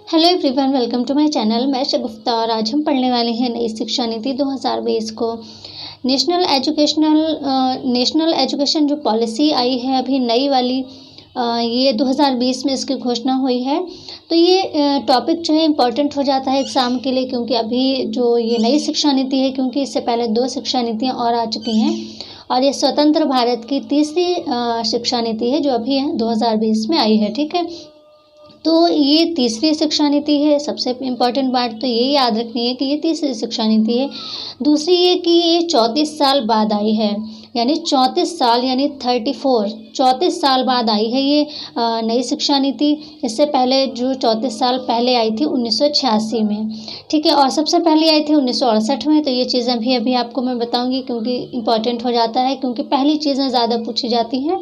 Hello everyone, welcome to my channel. मैं शगुफ्ता और आज हम पढ़ने वाले हैं नई शिक्षा नीति 2020 को। नेशनल एजुकेशन जो पॉलिसी आई है अभी नई वाली, ये 2020 में इसकी घोषणा हुई है। तो ये टॉपिक जो है इम्पॉर्टेंट हो जाता है एग्ज़ाम के लिए, क्योंकि अभी जो ये नई शिक्षा नीति है, क्योंकि इससे पहले 2 शिक्षा नीतियाँ और आ चुकी हैं और ये स्वतंत्र भारत की तीसरी शिक्षा नीति है जो अभी 2020 में आई है। ठीक है, तो ये तीसरी शिक्षा नीति है। सबसे इम्पॉर्टेंट बात तो ये याद रखनी है कि ये तीसरी शिक्षा नीति है। दूसरी ये कि ये 34 साल बाद आई है, यानी 34 साल यानी 34 साल बाद आई है ये नई शिक्षा नीति। इससे पहले जो 34 साल पहले आई थी 1986 में। ठीक है, और सबसे पहले आई थी 1968 में। तो ये चीज़ें अभी आपको मैं बताऊंगी, क्योंकि इम्पॉर्टेंट हो जाता है, क्योंकि पहली चीज़ें ज़्यादा पूछी जाती हैं।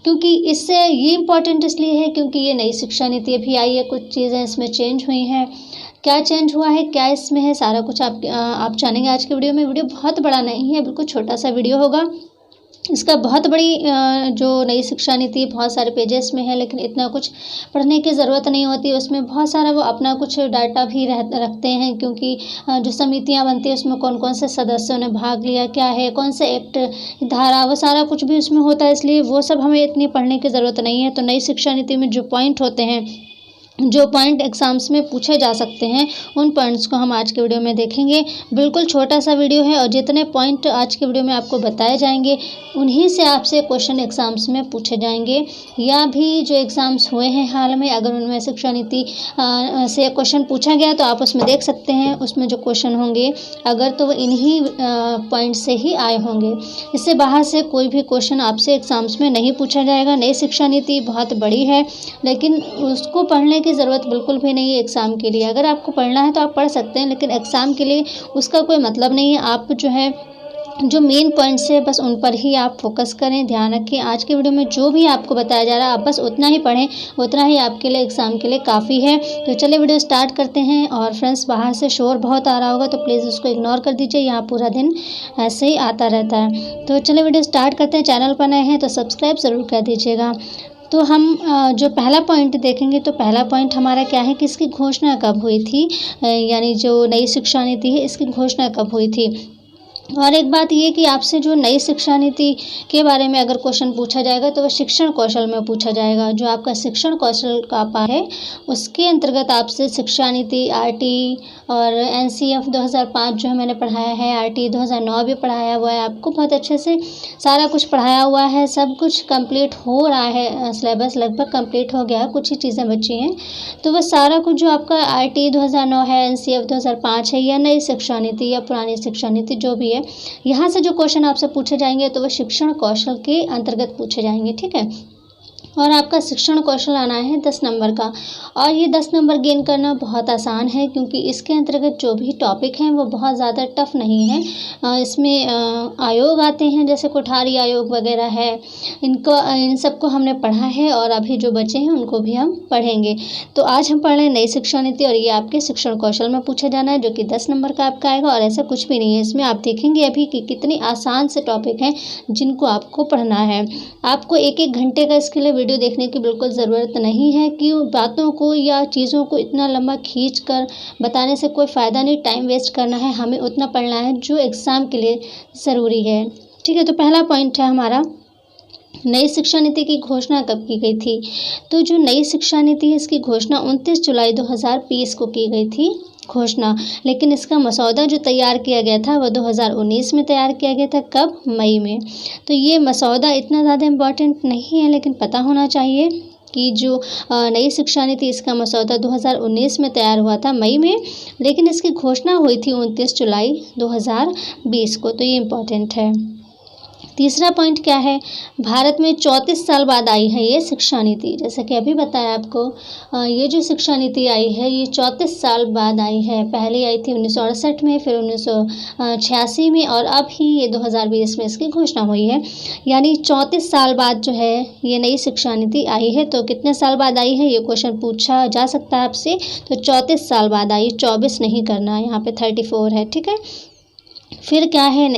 क्योंकि इससे ये इम्पॉर्टेंट इसलिए है क्योंकि ये नई शिक्षा नीति अभी आई है, कुछ चीज़ें इसमें चेंज हुई हैं। क्या चेंज हुआ है, क्या इसमें है, सारा कुछ आप जानेंगे आज के वीडियो में। वीडियो बहुत बड़ा नहीं है, बिल्कुल छोटा सा वीडियो होगा। इसका बहुत बड़ी जो नई शिक्षा नीति बहुत सारे पेजेस में है, लेकिन इतना कुछ पढ़ने की ज़रूरत नहीं होती। उसमें बहुत सारा वो अपना कुछ डाटा भी रखते हैं, क्योंकि जो समितियां बनती है उसमें कौन कौन से सदस्यों ने भाग लिया, क्या है, कौन से एक्ट, धारा, वो सारा कुछ भी उसमें होता है। इसलिए वो सब हमें इतनी पढ़ने की ज़रूरत नहीं है। तो नई शिक्षा नीति में जो पॉइंट होते हैं, जो पॉइंट एग्ज़ाम्स में पूछे जा सकते हैं, उन पॉइंट्स को हम आज के वीडियो में देखेंगे। बिल्कुल छोटा सा वीडियो है और जितने पॉइंट आज के वीडियो में आपको बताए जाएंगे उन्हीं से आपसे क्वेश्चन एग्ज़ाम्स में पूछे जाएंगे। या भी जो एग्ज़ाम्स हुए हैं हाल में, अगर उनमें शिक्षा नीति से क्वेश्चन पूछा गया तो आप उसमें देख सकते हैं। उसमें जो क्वेश्चन होंगे अगर तो वो इन्हीं पॉइंट से ही आए होंगे। इससे बाहर से कोई भी क्वेश्चन आपसे एग्ज़ाम्स में नहीं पूछा जाएगा। नई शिक्षा नीति बहुत बड़ी है, लेकिन उसको पढ़ने की ज़रूरत बिल्कुल भी नहीं है एग्ज़ाम के लिए। अगर आपको पढ़ना है तो आप पढ़ सकते हैं, लेकिन एग्ज़ाम के लिए उसका कोई मतलब नहीं है। आप जो है जो मेन पॉइंट्स है बस उन पर ही आप फोकस करें, ध्यान रखें। आज के वीडियो में जो भी आपको बताया जा रहा है आप बस उतना ही पढ़ें, उतना ही आपके लिए एग्ज़ाम के लिए काफ़ी है। तो चलिए वीडियो स्टार्ट करते हैं। और फ्रेंड्स, बाहर से शोर बहुत आ रहा होगा तो प्लीज़ उसको इग्नोर कर दीजिए, यहाँ पूरा दिन ऐसे ही आता रहता है। तो चलिए वीडियो स्टार्ट करते हैं। चैनल पर नए हैं तो सब्सक्राइब ज़रूर कर दीजिएगा। तो हम जो पहला पॉइंट देखेंगे, तो पहला पॉइंट हमारा क्या है कि इसकी घोषणा कब हुई थी, यानी जो नई शिक्षा नीति है इसकी घोषणा कब हुई थी। और एक बात ये कि आपसे जो नई शिक्षा नीति के बारे में अगर क्वेश्चन पूछा जाएगा तो वह शिक्षण कौशल में पूछा जाएगा। जो आपका शिक्षण कौशल का पार्ट है उसके अंतर्गत आपसे शिक्षा नीति, आरटी और एनसीएफ 2005 जो है मैंने पढ़ाया है, आरटी 2009 भी पढ़ाया हुआ है आपको, बहुत अच्छे से सारा कुछ पढ़ाया हुआ है। सब कुछ कंप्लीट हो रहा है, सिलेबस लगभग कंप्लीट हो गया है, कुछ ही चीज़ें बची हैं। तो वह सारा कुछ जो आपका आरटी 2009 है, एनसीएफ 2005 है, या नई शिक्षा नीति या पुरानी शिक्षा नीति जो भी है, यहाँ से जो क्वेश्चन आपसे पूछे जाएंगे तो वह शिक्षण कौशल के अंतर्गत पूछे जाएंगे। ठीक है, और आपका शिक्षण कौशल आना है 10 नंबर का। और ये 10 नंबर गेन करना बहुत आसान है, क्योंकि इसके अंतर्गत जो भी टॉपिक हैं वो बहुत ज़्यादा टफ नहीं है। इसमें आयोग आते हैं, जैसे कोठारी आयोग वगैरह है, इन सबको हमने पढ़ा है और अभी जो बचे हैं उनको भी हम पढ़ेंगे। तो आज हम पढ़ रहे हैं नई शिक्षा नीति और ये आपके शिक्षण कौशल में पूछा जाना है, जो कि 10 नंबर का आपका आएगा। और ऐसा कुछ भी नहीं है इसमें, आप देखेंगे अभी कि कितनी आसान से टॉपिक हैं जिनको आपको पढ़ना है। आपको 1-1 घंटे का इसके लिए वीडियो देखने की बिल्कुल ज़रूरत नहीं है, कि बातों को या चीज़ों को इतना लंबा खींच कर बताने से कोई फ़ायदा नहीं, टाइम वेस्ट करना है। हमें उतना पढ़ना है जो एग्ज़ाम के लिए ज़रूरी है। ठीक है, तो पहला पॉइंट है हमारा, नई शिक्षा नीति की घोषणा कब की गई थी। तो जो नई शिक्षा नीति है इसकी घोषणा 29 जुलाई 2020 को की गई थी घोषणा, लेकिन इसका मसौदा जो तैयार किया गया था वह 2019 में तैयार किया गया था। कब? मई में। तो ये मसौदा इतना ज़्यादा इम्पॉर्टेंट नहीं है, लेकिन पता होना चाहिए कि जो नई शिक्षा नीति इसका मसौदा 2019 में तैयार हुआ था मई में, लेकिन इसकी घोषणा हुई थी 29 जुलाई 2020 को। तो ये इम्पॉर्टेंट है। तीसरा पॉइंट क्या है, भारत में 34 साल बाद आई है ये शिक्षा नीति। जैसे कि अभी बताया आपको, ये जो शिक्षा नीति आई है ये 34 साल बाद आई है। पहले आई थी 1968 में, फिर 1986 में, और अब ही ये 2020 में इसकी घोषणा हुई है। यानी 34 साल बाद जो है ये नई शिक्षा नीति आई है। तो कितने साल बाद आई है ये क्वेश्चन पूछा जा सकता है आपसे। तो 34 साल बाद आई, 24 नहीं करना, यहाँ पे 34 है। ठीक है, फिर क्या है,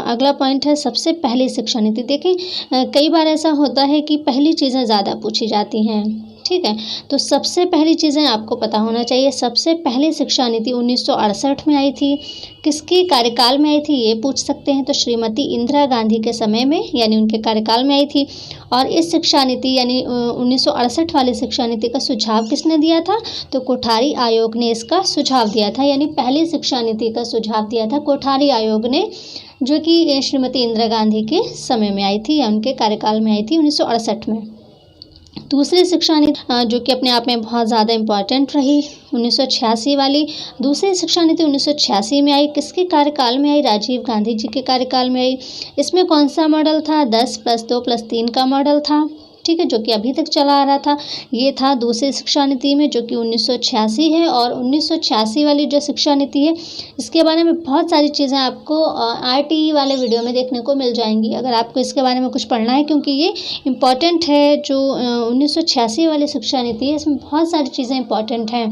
अगला पॉइंट है सबसे पहली शिक्षा नीति। देखें, कई बार ऐसा होता है कि पहली चीज़ें ज़्यादा पूछी जाती हैं, ठीक है। तो सबसे पहली चीज़ें आपको पता होना चाहिए, सबसे पहली शिक्षा नीति 1968 में आई थी। किसके कार्यकाल में आई थी ये पूछ सकते हैं, तो श्रीमती इंदिरा गांधी के समय में यानी उनके कार्यकाल में आई थी। और इस शिक्षा नीति यानी 1968 वाली शिक्षा नीति का सुझाव किसने दिया था, तो कोठारी आयोग ने इसका सुझाव दिया था। यानी पहली शिक्षा नीति का सुझाव दिया था कोठारी आयोग ने, जो कि श्रीमती इंदिरा गांधी के समय में आई थी या उनके कार्यकाल में आई थी 1968 में। दूसरी शिक्षा नीति जो कि अपने आप में बहुत ज़्यादा इम्पॉर्टेंट रही 1986 वाली, दूसरी शिक्षा नीति 1986 में आई। किसके कार्यकाल में आई, राजीव गांधी जी के कार्यकाल में आई। इसमें कौन सा मॉडल था, 10+2+3 का मॉडल था, ठीक है, जो कि अभी तक चला आ रहा था। ये था दूसरी शिक्षा नीति में, जो कि 1986 है। और 1986 वाली जो शिक्षा नीति है इसके बारे में बहुत सारी चीज़ें आपको RTE वाले वीडियो में देखने को मिल जाएंगी, अगर आपको इसके बारे में कुछ पढ़ना है, क्योंकि ये इम्पॉर्टेंट है। जो 1986 वाली शिक्षा नीति है इसमें बहुत सारी चीज़ें इम्पॉर्टेंट हैं।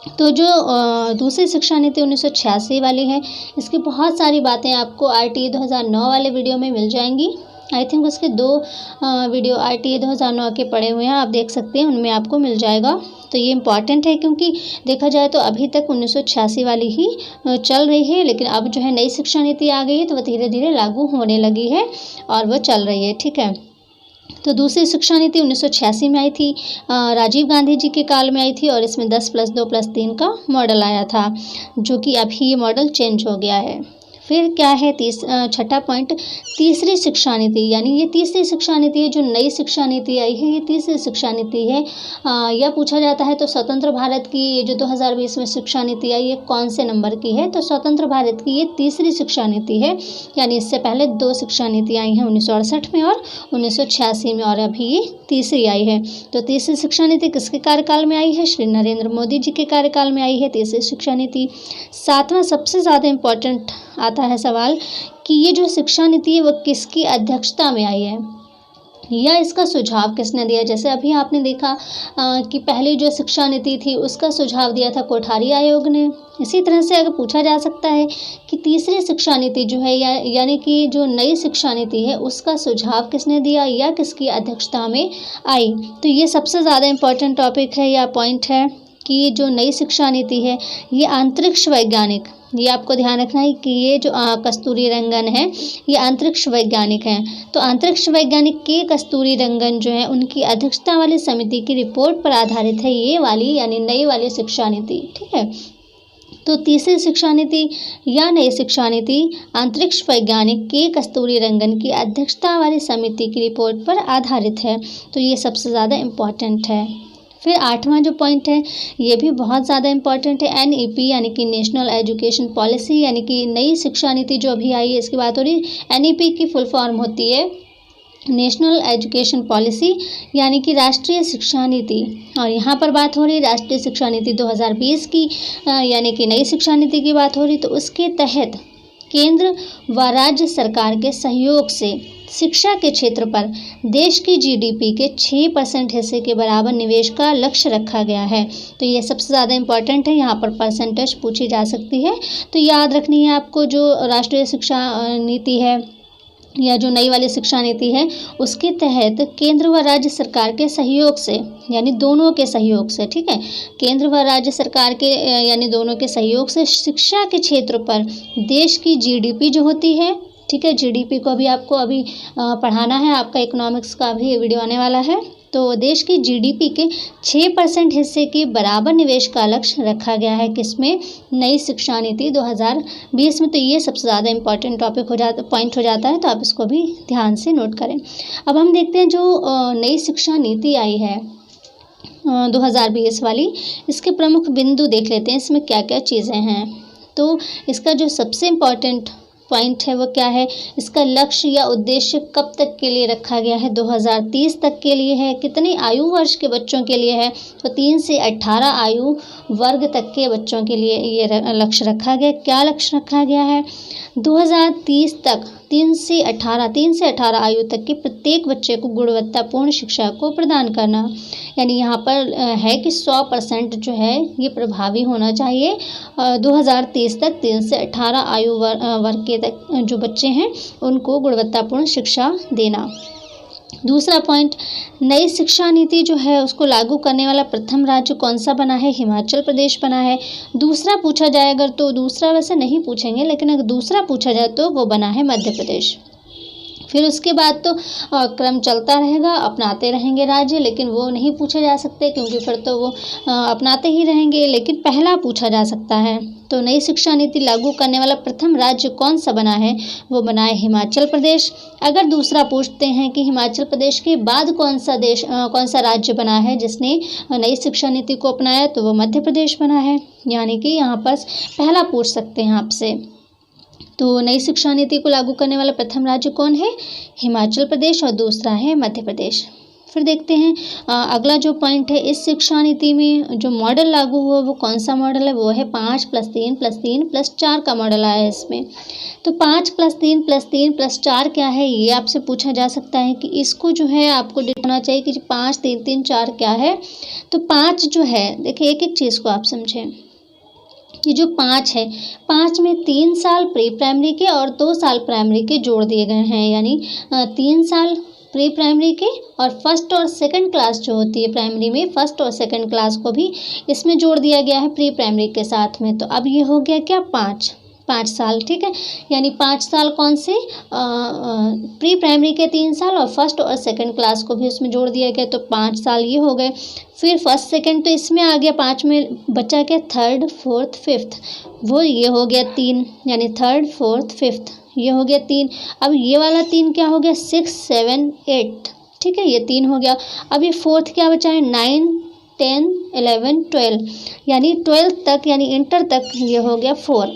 तो जो दूसरी शिक्षा नीति 1986 वाली है इसकी बहुत सारी बातें आपको RTE 2009 वाले वीडियो में मिल जाएंगी। आई थिंक उसके 2 वीडियो RTE 2009 के पड़े हुए हैं, आप देख सकते हैं, उनमें आपको मिल जाएगा। तो ये इम्पॉर्टेंट है, क्योंकि देखा जाए तो अभी तक 1986 वाली ही चल रही है, लेकिन अब जो है नई शिक्षा नीति आ गई है तो वह धीरे धीरे लागू होने लगी है और वो चल रही है, ठीक है। तो दूसरी शिक्षा नीति 1986 में आई थी, राजीव गांधी जी के काल में आई थी, और इसमें 10+2+3 का मॉडल आया था, जो कि अभी ये मॉडल चेंज हो गया है। फिर क्या है छठा पॉइंट, तीसरी शिक्षा नीति, यानी ये तीसरी शिक्षा नीति है जो नई शिक्षा नीति आई है, ये तीसरी शिक्षा नीति है। यह पूछा जाता है तो स्वतंत्र भारत की ये जो 2020 में शिक्षा नीति आई ये कौन से नंबर की है, तो स्वतंत्र भारत की ये तीसरी शिक्षा नीति है। यानी इससे पहले 2 शिक्षा नीति आई हैं 1968 में और 1986 में, और अभी ये तीसरी आई है। तो तीसरी शिक्षा नीति किसके कार्यकाल में आई है, श्री नरेंद्र मोदी जी के कार्यकाल में आई है तीसरी शिक्षा नीति। 7वां सबसे ज़्यादा इम्पोर्टेंट आता है सवाल कि ये जो शिक्षा नीति है वो किसकी अध्यक्षता में आई है या इसका सुझाव किसने दिया। जैसे अभी आपने देखा कि पहली जो शिक्षा नीति थी उसका सुझाव दिया था कोठारी आयोग ने। इसी तरह से अगर पूछा जा सकता है कि तीसरी शिक्षा नीति जो है यानी कि जो नई शिक्षा नीति है उसका सुझाव किसने दिया या किसकी अध्यक्षता में आई। तो ये सबसे ज़्यादा इम्पोर्टेंट टॉपिक है या पॉइंट है कि जो नई शिक्षा नीति है ये अंतरिक्ष वैज्ञानिक, ये आपको ध्यान रखना है कि ये जो कस्तूरी रंगन है ये अंतरिक्ष वैज्ञानिक हैं। तो अंतरिक्ष वैज्ञानिक के कस्तूरी रंगन जो है उनकी अध्यक्षता वाली समिति की रिपोर्ट पर आधारित है ये वाली यानी नई वाली शिक्षा नीति, ठीक है। तो तीसरी शिक्षा नीति या नई शिक्षा नीति अंतरिक्ष वैज्ञानिक के कस्तूरी रंगन की अध्यक्षता वाली समिति की रिपोर्ट पर आधारित है। तो ये सबसे ज़्यादा इम्पॉर्टेंट है। फिर 8वां जो पॉइंट है ये भी बहुत ज़्यादा इम्पॉर्टेंट है, NEP यानी कि नेशनल एजुकेशन पॉलिसी, यानी कि नई शिक्षा नीति जो अभी आई है इसकी बात हो रही। NEP की फुल फॉर्म होती है नेशनल एजुकेशन पॉलिसी, यानी कि राष्ट्रीय शिक्षा नीति। और यहाँ पर बात हो रही राष्ट्रीय शिक्षा नीति 2020 की, यानी कि नई शिक्षा नीति की बात हो रही। तो उसके तहत केंद्र व राज्य सरकार के सहयोग से शिक्षा के क्षेत्र पर देश की GDP के 6% हिस्से के बराबर निवेश का लक्ष्य रखा गया है। तो ये सबसे ज़्यादा इम्पॉर्टेंट है, यहाँ पर परसेंटेज पूछी जा सकती है। तो याद रखनी है आपको जो राष्ट्रीय शिक्षा नीति है या जो नई वाली शिक्षा नीति है उसके तहत केंद्र व राज्य सरकार के सहयोग से, यानी दोनों के सहयोग से, ठीक है, केंद्र व राज्य सरकार के यानी दोनों के सहयोग से शिक्षा के क्षेत्र पर देश की GDP जो होती है, ठीक है, GDP को भी आपको अभी पढ़ाना है, आपका इकोनॉमिक्स का भी वीडियो आने वाला है। तो देश की GDP के 6% हिस्से के बराबर निवेश का लक्ष्य रखा गया है किसमें, नई शिक्षा नीति 2020 में। तो ये सबसे ज़्यादा इम्पॉर्टेंट पॉइंट हो जाता है, तो आप इसको भी ध्यान से नोट करें। अब हम देखते हैं जो नई शिक्षा नीति आई है 2020 वाली, इसके प्रमुख बिंदु देख लेते हैं, इसमें क्या क्या चीज़ें हैं। तो इसका जो सबसे इम्पॉर्टेंट पॉइंट है वो क्या है, इसका लक्ष्य या उद्देश्य कब तक के लिए रखा गया है, 2030 तक के लिए है। कितने आयु वर्ष के बच्चों के लिए है, तो 3 से 18 आयु वर्ग तक के बच्चों के लिए ये लक्ष्य रखा गया। क्या लक्ष्य रखा गया है, 2030 तक 3 से 18 आयु तक के प्रत्येक बच्चे को गुणवत्तापूर्ण शिक्षा को प्रदान करना। यानी यहाँ पर है कि 100% जो है ये प्रभावी होना चाहिए 2030 तक 3 से 18 आयु वर्ग के तक जो बच्चे हैं उनको गुणवत्तापूर्ण शिक्षा देना। दूसरा पॉइंट, नई शिक्षा नीति जो है उसको लागू करने वाला प्रथम राज्य कौन सा बना है? हिमाचल प्रदेश बना है। दूसरा पूछा जाए अगर, तो दूसरा वैसे नहीं पूछेंगे, लेकिन अगर दूसरा पूछा जाए तो वो बना है मध्य प्रदेश। फिर उसके बाद तो क्रम चलता रहेगा, अपनाते रहेंगे राज्य, लेकिन वो नहीं पूछे जा सकते क्योंकि फिर तो वो अपनाते ही रहेंगे। लेकिन पहला पूछा जा सकता है, तो नई शिक्षा नीति लागू करने वाला प्रथम राज्य कौन सा बना है? वो बना है हिमाचल प्रदेश। अगर दूसरा पूछते हैं कि हिमाचल प्रदेश के बाद कौन सा राज्य बना है जिसने नई शिक्षा नीति को अपनाया, तो वो मध्य प्रदेश बना है। यानी कि यहाँ पर पहला पूछ सकते हैं आपसे। तो नई शिक्षा नीति को लागू करने वाला प्रथम राज्य कौन है? हिमाचल प्रदेश, और दूसरा है मध्य प्रदेश। फिर देखते हैं अगला जो पॉइंट है, इस शिक्षा नीति में जो मॉडल लागू हुआ वो कौन सा मॉडल है? वो है 5+3+3+4 का मॉडल आया है इसमें। तो 5+3+3+4 क्या है, ये आपसे पूछा जा सकता है कि इसको जो है आपको होना चाहिए कि 5 3 3 4 क्या है। तो 5 जो है, देखिए एक एक चीज़ को आप समझें। ये जो 5 है, 5 में 3 साल प्री प्राइमरी के और 2 साल प्राइमरी के जोड़ दिए गए हैं। यानी 3 साल प्री प्राइमरी के और फर्स्ट और सेकंड क्लास जो होती है प्राइमरी में, फर्स्ट और सेकंड क्लास को भी इसमें जोड़ दिया गया है प्री प्राइमरी के साथ में। तो अब ये हो गया क्या? 5 साल, ठीक है। यानी 5 साल कौन से? प्री प्राइमरी के 3 साल और फर्स्ट और सेकंड क्लास को भी उसमें जोड़ दिया गया, तो 5 साल ये हो गए। फिर फर्स्ट सेकंड तो इसमें आ गया, 5 में बचा क्या? थर्ड फोर्थ फिफ्थ, वो ये हो गया 3, यानी थर्ड फोर्थ फिफ्थ ये हो गया 3। अब ये वाला 3 क्या हो गया? 6 7 8, ठीक है, ये 3 हो गया। अब ये फोर्थ क्या बचा है? 9 10 11 12, यानी 12th तक, यानी इंटर तक ये हो गया 4।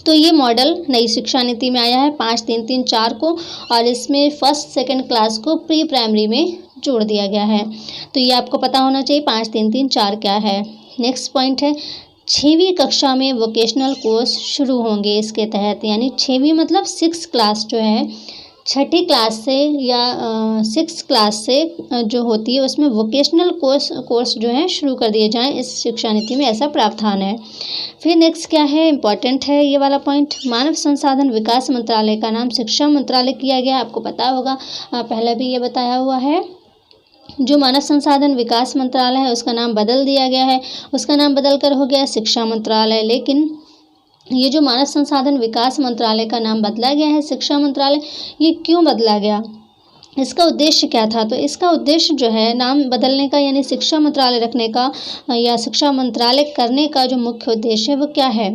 तो ये मॉडल नई शिक्षा नीति में आया है 5 3 3 4 को, और इसमें फर्स्ट सेकंड क्लास को प्री प्राइमरी में जोड़ दिया गया है। तो ये आपको पता होना चाहिए 5 3 3 4 क्या है। नेक्स्ट पॉइंट है, 6वीं कक्षा में वोकेशनल कोर्स शुरू होंगे इसके तहत। यानी 6वीं मतलब 6 क्लास जो है, 6ठी क्लास से या 6 क्लास से जो होती है उसमें वोकेशनल कोर्स जो है शुरू कर दिए जाएं, इस शिक्षा नीति में ऐसा प्रावधान है। फिर नेक्स्ट क्या है, इम्पॉर्टेंट है ये वाला पॉइंट, मानव संसाधन विकास मंत्रालय का नाम शिक्षा मंत्रालय किया गया। आपको पता होगा, पहले भी ये बताया हुआ है। जो मानव संसाधन विकास मंत्रालय है उसका नाम बदल दिया गया है, उसका नाम बदल कर हो गया शिक्षा मंत्रालय। लेकिन ये जो मानव संसाधन विकास मंत्रालय का नाम बदला गया है शिक्षा मंत्रालय, ये क्यों बदला गया, इसका उद्देश्य क्या था? तो इसका उद्देश्य जो है नाम बदलने का, यानी शिक्षा मंत्रालय रखने का या शिक्षा मंत्रालय करने का जो मुख्य उद्देश्य है वो क्या है?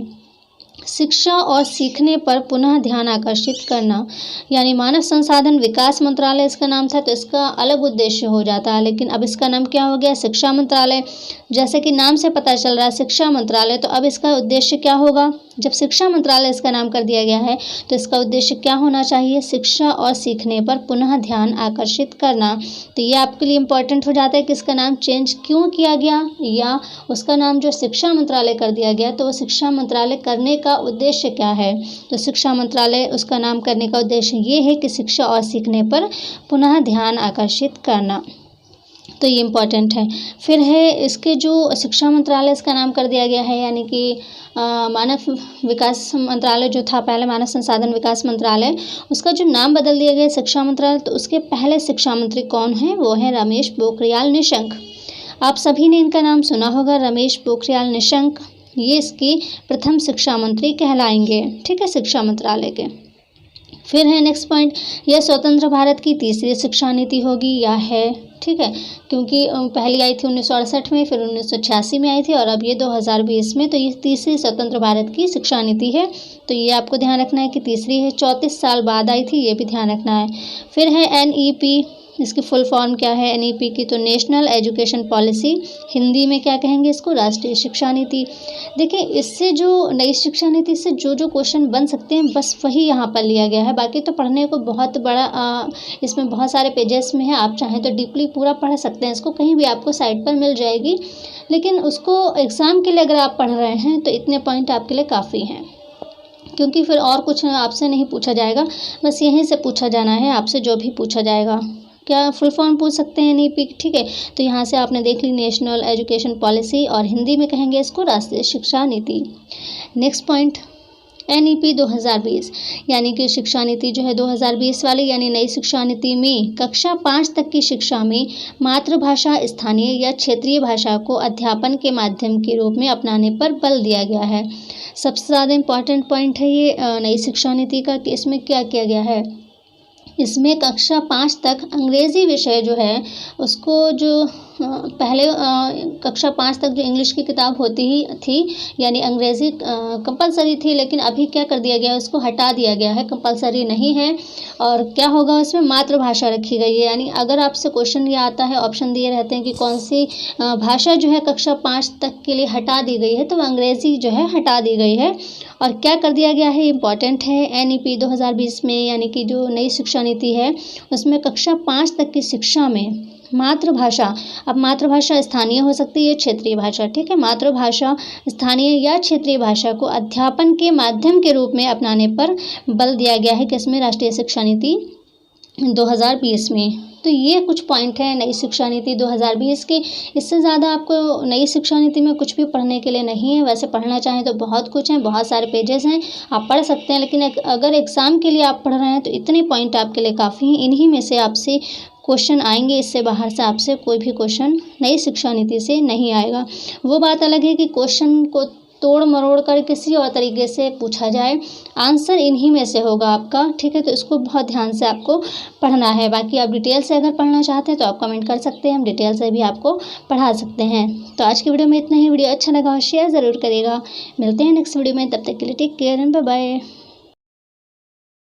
शिक्षा और सीखने पर पुनः ध्यान आकर्षित करना। यानी मानव संसाधन विकास मंत्रालय इसका नाम था, तो इसका अलग उद्देश्य हो जाता है, लेकिन अब इसका नाम क्या हो गया? शिक्षा मंत्रालय। जैसे कि नाम से पता चल रहा है शिक्षा मंत्रालय, तो अब इसका उद्देश्य क्या होगा? जब शिक्षा मंत्रालय इसका नाम कर दिया गया है तो इसका उद्देश्य क्या होना चाहिए? शिक्षा और सीखने पर पुनः ध्यान आकर्षित करना। तो ये आपके लिए इम्पोर्टेंट हो जाता है कि इसका नाम चेंज क्यों किया गया, या उसका नाम जो शिक्षा मंत्रालय कर दिया गया, तो वो शिक्षा मंत्रालय करने का उद्देश्य क्या है? तो शिक्षा मंत्रालय उसका नाम करने का उद्देश्य ये है कि शिक्षा और सीखने पर पुनः ध्यान आकर्षित करना। तो ये इम्पॉर्टेंट है। फिर है इसके जो शिक्षा मंत्रालय इसका नाम कर दिया गया है, यानी कि मानव विकास मंत्रालय जो था पहले मानव संसाधन विकास मंत्रालय, उसका जो नाम बदल दिया गया शिक्षा मंत्रालय, तो उसके पहले शिक्षा मंत्री कौन है? वो है रमेश पोखरियाल निशंक। आप सभी ने इनका नाम सुना होगा, रमेश पोखरियाल निशंक। ये इसकी प्रथम शिक्षा मंत्री कहलाएंगे, ठीक है, शिक्षा मंत्रालय के। फिर है नेक्स्ट पॉइंट, यह स्वतंत्र भारत की तीसरी शिक्षा नीति होगी या है, ठीक है, क्योंकि पहली आई थी 1968 में, फिर 1986 में आई थी, और अब ये 2020 में, तो ये तीसरी स्वतंत्र भारत की शिक्षा नीति है। तो ये आपको ध्यान रखना है कि तीसरी है, 34 साल बाद आई थी, ये भी ध्यान रखना है। फिर है NEP, इसकी फुल फॉर्म क्या है NEP की? तो नेशनल एजुकेशन पॉलिसी, हिंदी में क्या कहेंगे इसको? राष्ट्रीय शिक्षा नीति। देखिए, इससे जो नई शिक्षा नीति से जो जो क्वेश्चन बन सकते हैं बस वही यहाँ पर लिया गया है। बाकी तो पढ़ने को बहुत बड़ा इसमें बहुत सारे पेजेस में है, आप चाहें तो डीपली पूरा पढ़ सकते हैं इसको, कहीं भी आपको साइट पर मिल जाएगी। लेकिन उसको एग्ज़ाम के लिए अगर आप पढ़ रहे हैं तो इतने पॉइंट आपके लिए काफ़ी हैं, क्योंकि फिर और कुछ आपसे नहीं पूछा जाएगा, बस यहीं से पूछा जाना है आपसे जो भी पूछा जाएगा। क्या फुल फॉर्म पूछ सकते हैं NEP, ठीक है। तो यहाँ से आपने देख ली नेशनल एजुकेशन पॉलिसी, और हिंदी में कहेंगे इसको राष्ट्रीय शिक्षा नीति। नेक्स्ट पॉइंट, NEP 2020 यानी कि शिक्षा नीति जो है 2020 वाली यानी नई शिक्षा नीति में कक्षा 5 तक की शिक्षा में मातृभाषा, स्थानीय या क्षेत्रीय भाषा को अध्यापन के माध्यम के रूप में अपनाने पर बल दिया गया है। सबसे ज़्यादा इम्पॉर्टेंट पॉइंट है ये नई शिक्षा नीति का कि इसमें क्या किया गया है। इसमें कक्षा 5 तक अंग्रेज़ी विषय जो है उसको जो पहले कक्षा 5 तक जो इंग्लिश की किताब होती ही थी यानी अंग्रेज़ी कंपलसरी थी, लेकिन अभी क्या कर दिया गया है, उसको हटा दिया गया है, कंपलसरी नहीं है। और क्या होगा उसमें मातृभाषा रखी गई है। यानी अगर आपसे क्वेश्चन ये आता है, ऑप्शन दिए रहते हैं कि कौन सी भाषा जो है कक्षा 5 तक के लिए हटा दी गई है, तो अंग्रेज़ी जो है हटा दी गई है। और क्या कर दिया गया है, इम्पॉर्टेंट है, NEP 2020 में यानी कि जो नई शिक्षा नीति है उसमें कक्षा 5 तक की शिक्षा में मातृभाषा, अब मातृभाषा स्थानीय हो सकती है, क्षेत्रीय भाषा, ठीक है, मातृभाषा, स्थानीय या क्षेत्रीय भाषा को अध्यापन के माध्यम के रूप में अपनाने पर बल दिया गया है किसमें, राष्ट्रीय शिक्षा नीति 2020 में। तो ये कुछ पॉइंट है नई शिक्षा नीति 2020 के। इससे ज़्यादा आपको नई शिक्षा नीति में कुछ भी पढ़ने के लिए नहीं है। वैसे पढ़ना चाहें तो बहुत कुछ है, बहुत सारे पेजेस हैं, आप पढ़ सकते हैं, लेकिन अगर एग्ज़ाम के लिए आप पढ़ रहे हैं तो इतने पॉइंट आपके लिए काफ़ी हैं। इन्हीं में से आपसे क्वेश्चन आएंगे, इससे बाहर से आपसे कोई भी क्वेश्चन नई शिक्षा नीति से नहीं आएगा। वो बात अलग है कि क्वेश्चन को तोड़ मरोड़ कर किसी और तरीके से पूछा जाए, आंसर इन्हीं में से होगा आपका, ठीक है। तो इसको बहुत ध्यान से आपको पढ़ना है। बाकी आप डिटेल से अगर पढ़ना चाहते हैं तो आप कमेंट कर सकते हैं, हम डिटेल से भी आपको पढ़ा सकते हैं। तो आज की वीडियो में इतना ही। वीडियो अच्छा लगा हो शेयर ज़रूर करिएगा। मिलते हैं नेक्स्ट वीडियो में, तब तक के लिए take care and bye bye.